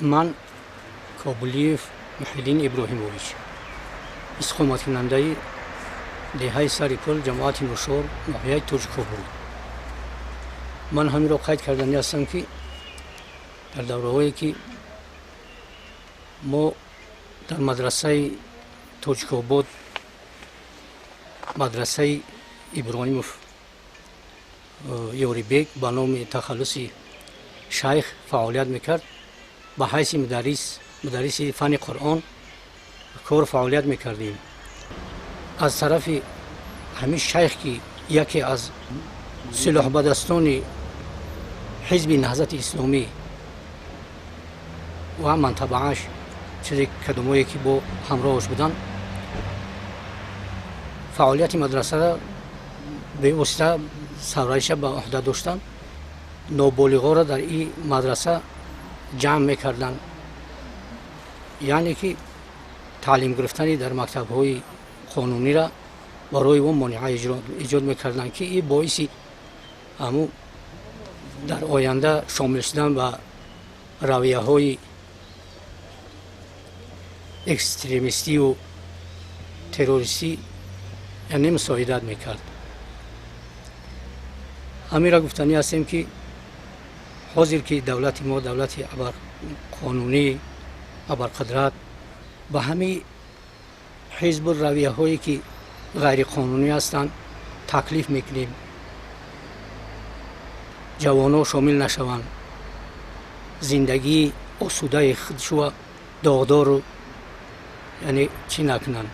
من کابلیف محیدین ابراهیموویچ استقامت کننده دهه سری پل جماعت نوشور ناحیه توجکو بود. من همین را قید کردنی هستم که در دوره‌هایی که ما در مدرسه توجکو بود مدرسه ابراهیموف یوری بیگ با نام تخلصی شیخ فعالیت میکرد. به حیث مدرس فن قرآن کار فعالیت میکردیم. از طرف همین شیخ که یکی از سلاح بدستان حزب نهضت اسلامی و منطبعش چیزی کدومایی که با همراهش بودن فعالیت مدرسه را به واسطه سرایش به عهده داشتن. نابالغا را در این مدرسه جمع میکردن، یعنی که تعلیم گرفتن در مکتب‌های قانونی را برای اون مانع ایجاد میکردن که این باعثی همو در آینده شامل شدن به رویه‌های اکستریمیستی و تروریستی یعنی مساعدت میکرد. همین را گفتنی هستیم که حاضر که دولت ما دولت ابر قانونی ابر قدرت به همین حزب و رویه هایی که غیر قانونی هستند تکلیف میکنیم جوانان شامل نشوند، زندگی آسوده خودشو داغدار یعنی چی نکنند.